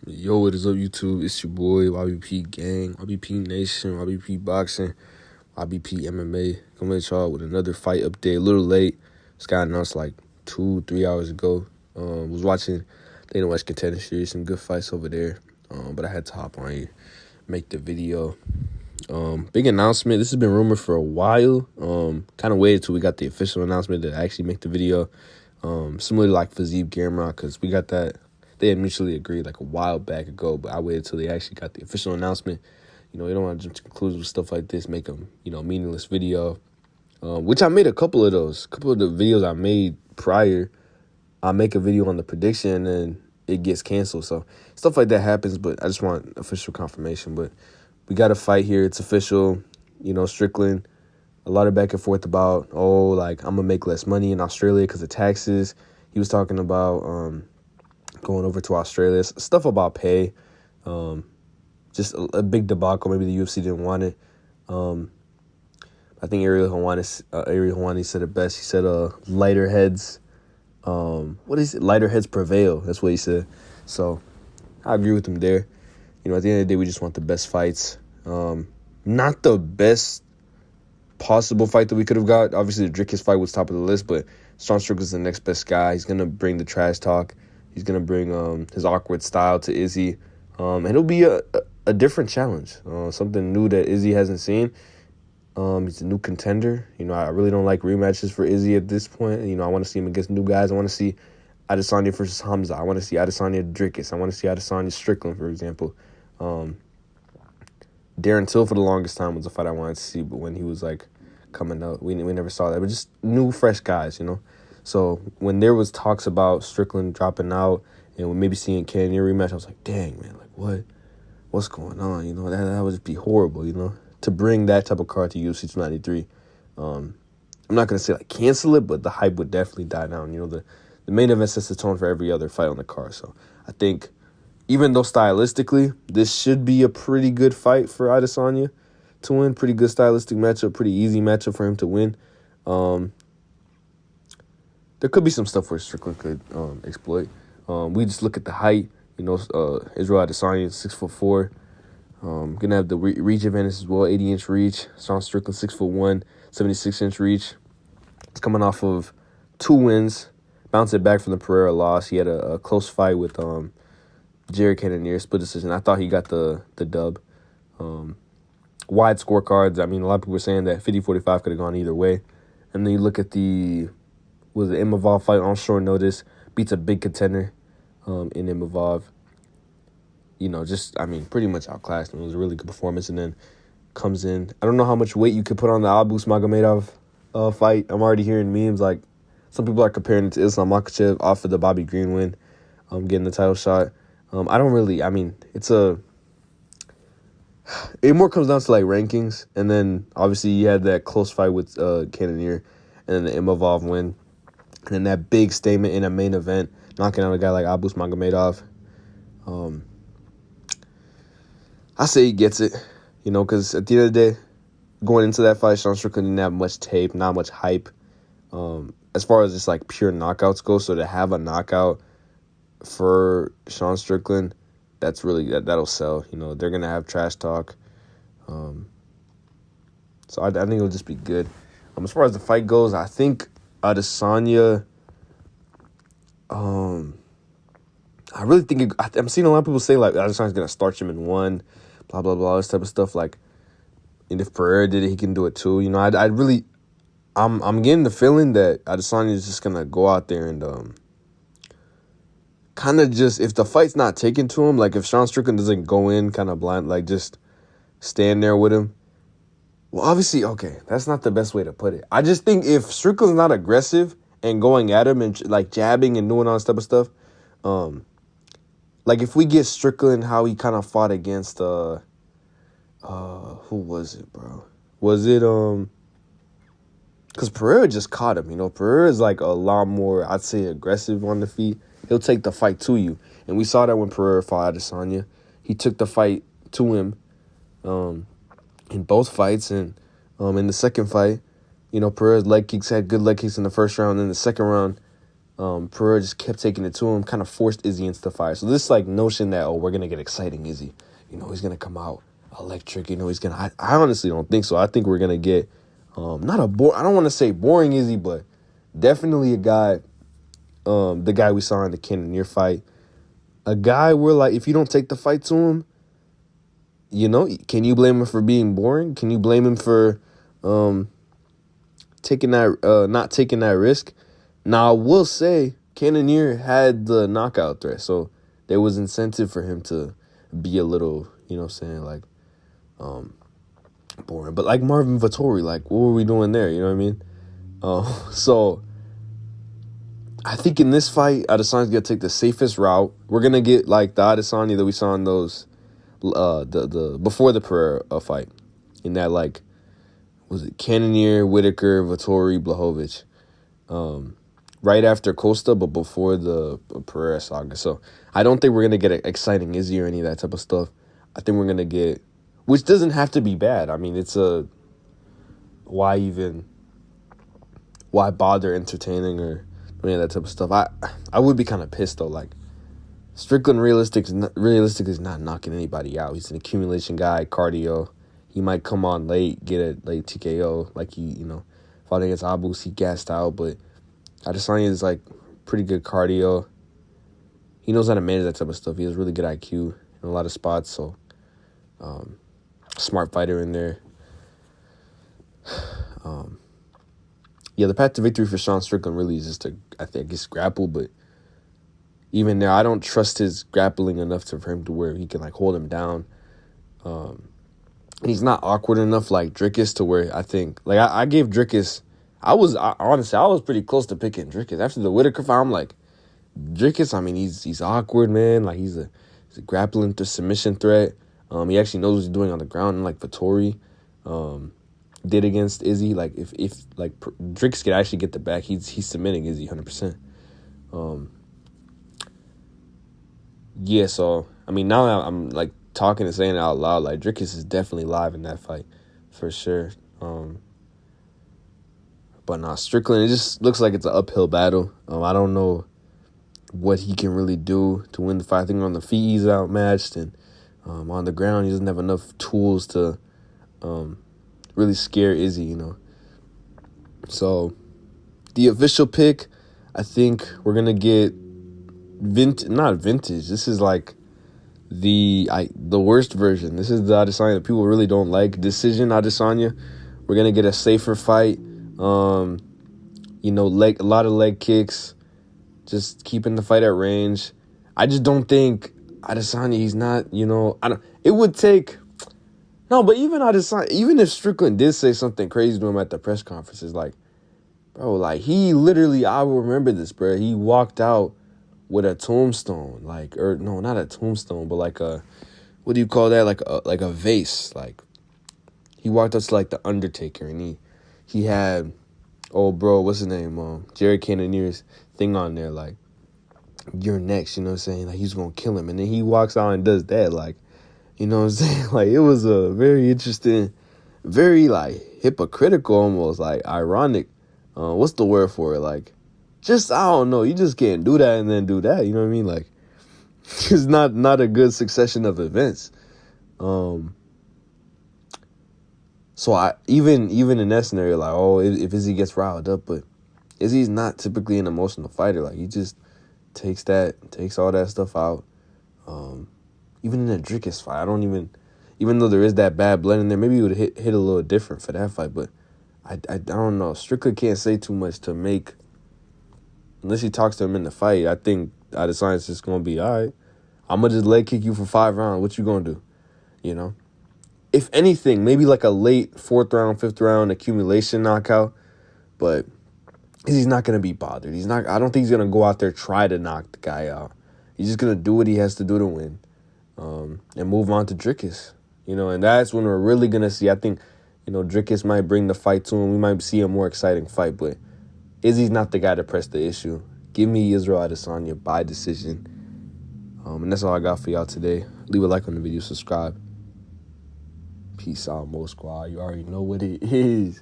Yo, what is up, YouTube? It's your boy, YBP Gang, YBP Nation, YBP Boxing, YBP MMA. Coming at y'all with another fight update. A little late. This got announced like 2-3 hours ago. Was watching Dana White's Contender Series, some good fights over there. But I had to hop on here, make the video. Big announcement. This has been rumored for a while. Kind of waited till we got the official announcement to actually make the video. Similar to like Fazib Gamrot, because we got that. They had mutually agreed like a while back ago, but I waited till they actually got the official announcement. You don't want to jump to conclusions with stuff like this, make them, meaningless video. Which I made a couple of those. A couple of the videos I made prior, I make a video on the prediction and then it gets canceled. So stuff like that happens, but I just want official confirmation. But we got a fight here. It's official. Strickland. A lot of back and forth about, I'm going to make less money in Australia because of taxes. He was talking about going over to Australia. Stuff about pay. Just a big debacle. Maybe the UFC didn't want it. I think Ariel Helwani said it best. He said, lighter heads. What is it? Lighter heads prevail. That's what he said. So I agree with him there. At the end of the day, we just want the best fights. Not the best possible fight that we could have got. Obviously, the Drickus fight was top of the list, but Sean Strickland's the next best guy. He's going to bring the trash talk. He's going to bring his awkward style to Izzy. And it'll be a different challenge, something new that Izzy hasn't seen. He's a new contender. I really don't like rematches for Izzy at this point. I want to see him against new guys. I want to see Adesanya versus Hamza. I want to see Adesanya Drickus. I want to see Adesanya Strickland, for example. Darren Till for the longest time was a fight I wanted to see, but when he was coming up, we never saw that. But just new, fresh guys, So when there was talks about Strickland dropping out and we maybe seeing Cannonier rematch, I was like, dang, man, what's going on? That would just be horrible, to bring that type of card to UFC 293. I'm not going to say cancel it, but the hype would definitely die down. The main event sets the tone for every other fight on the card. So I think even though stylistically, this should be a pretty good fight for Adesanya to win, pretty good stylistic matchup, pretty easy matchup for him to win. There could be some stuff where Strickland could exploit. We just look at the height. Israel Adesanya is 6'4". Gonna have the reach advantage as well, 80-inch reach. Sean Strickland 6'1", 76-inch reach. It's coming off of 2 wins, bounced it back from the Pereira loss. He had a close fight with Jared Cannonier, split decision. I thought he got the dub. Wide scorecards. A lot of people were saying that 50-45 could have gone either way. And then you look at the Imavov fight on short notice, beats a big contender in Imavov. Pretty much outclassed him. It was a really good performance, and then comes in. I don't know how much weight you could put on the Abus Magomedov fight. I'm already hearing memes some people are comparing it to Islam Makhachev off of the Bobby Green win, getting the title shot. I don't really. It more comes down to rankings, and then obviously you had that close fight with Cannonier, and then the Imavov win, and then that big statement in a main event, knocking out a guy like Abus Magomedov. I say he gets it, because at the end of the day, going into that fight, Sean Strickland didn't have much tape, not much hype, as far as just pure knockouts go. So to have a knockout for Sean Strickland, that's really that'll sell. They're gonna have trash talk, so I think it'll just be good. As far as the fight goes, I think Adesanya. I really think I'm seeing a lot of people say Adesanya's gonna starch him in 1, blah blah blah, this type of stuff. And if Pereira did it, he can do it too. I'm getting the feeling that Adesanya is just gonna go out there and kind of just, if the fight's not taken to him, if Sean Strickland doesn't go in kind of blind, just stand there with him. Well, obviously, okay, that's not the best way to put it. I just think if Strickland's not aggressive and going at him and jabbing and doing all this type of stuff, if we get Strickland how he kind of fought against who was it, bro? Was it because Pereira just caught him, Pereira is a lot more, I'd say, aggressive on the feet. He'll take the fight to you. And we saw that when Pereira fought Adesanya. He took the fight to him in both fights. And in the second fight, Pereira's leg kicks had good leg kicks in the first round. In the second round, Pereira just kept taking it to him, kind of forced Izzy into the fire. So this like notion that, we're going to get exciting Izzy. He's going to come out electric. He's going to, I honestly don't think so. I think we're going to get, not a I don't want to say boring Izzy, but definitely a guy, the guy we saw in the Cannonier fight. A guy where, like, if you don't take the fight to him, can you blame him for being boring? Can you blame him for taking that, not taking that risk? Now, I will say, Cannonier had the knockout threat, so there was incentive for him to be a little, boring. But like Marvin Vettori, like, what were we doing there? You know what I mean? So I think in this fight, Adesanya's gonna take the safest route. We're gonna get like the Adesanya that we saw in those the before the Pereira fight. In that, like, was it Cannonier, Whitaker, Vettori, Blachowicz. Right after Costa, but before the Pereira saga. So I don't think we're going to get exciting Izzy or any of that type of stuff. I think we're going to get, which doesn't have to be bad. I mean, it's why bother entertaining or any of that type of stuff. I would be kind of pissed though. Like, Strickland realistic is not knocking anybody out. He's an accumulation guy, cardio. He might come on late, get a late TKO, like he, fought against Abus, he gassed out, but Adesanya is, like, pretty good cardio. He knows how to manage that type of stuff. He has really good IQ in a lot of spots, so smart fighter in there. The path to victory for Sean Strickland really is just to, I guess, grapple, but even there, I don't trust his grappling enough for him to where he can, like, hold him down. And he's not awkward enough like Dricus to where I think, like, I gave Dricus, honestly, I was pretty close to picking Dricus. After the Whitaker fight, I'm like, Dricus, I mean, he's awkward, man. Like, he's a grappling to submission threat. He actually knows what he's doing on the ground, and like Vettori did against Izzy. Like, if Dricus could actually get the back, he's submitting Izzy 100%. So, I mean, now I'm, like, talking and saying it out loud. Like, Dricus is definitely live in that fight, for sure. But nah, Strickland, it just looks like it's an uphill battle. I don't know what he can really do to win the fight. I think on the feet he's outmatched, and on the ground he doesn't have enough tools to really scare Izzy, So the official pick, I think we're going to get not vintage. This is like the worst version. This is the Adesanya that people really don't like. Decision Adesanya. We're going to get a safer fight. A lot of leg kicks, just keeping the fight at range. I just don't think Adesanya, he's not, it would take, no, but even Adesanya, even if Strickland did say something crazy to him at the press conferences, like, bro, like, he literally, I will remember this, bro, he walked out with a tombstone, like, or no, not a tombstone, but like what do you call that, like a vase, like, he walked up to, like, the Undertaker, and he had, what's his name? Jared Cannonier's thing on there, like, you're next, you know what I'm saying? Like, he's going to kill him. And then he walks out and does that, like, you know what I'm saying? Like, it was a very interesting, very, like, hypocritical almost, like, ironic. What's the word for it? Like, just, I don't know. You just can't do that and then do that, you know what I mean? Like, it's not a good succession of events. So I even in that scenario, like, if Izzy gets riled up, but Izzy's not typically an emotional fighter. Like, he just takes all that stuff out. Even in a Dricus fight, I don't even though there is that bad blood in there, maybe it would hit a little different for that fight. But I don't know. Strickland can't say too much to make, unless he talks to him in the fight. I think Adesanya's just gonna be, all right, I'm gonna just leg kick you for 5 rounds. What you gonna do? If anything, maybe like a late 4th round, 5th round accumulation knockout, but he's not going to be bothered. I don't think he's going to go out there try to knock the guy out. He's just going to do what he has to do to win, and move on to Dricus, and that's when we're really going to see. I think, Dricus might bring the fight to him. We might see a more exciting fight, but Izzy's not the guy to press the issue. Give me Israel Adesanya by decision. And that's all I got for y'all today. Leave a like on the video, subscribe. Peace out, Mo Squad. You already know what it is.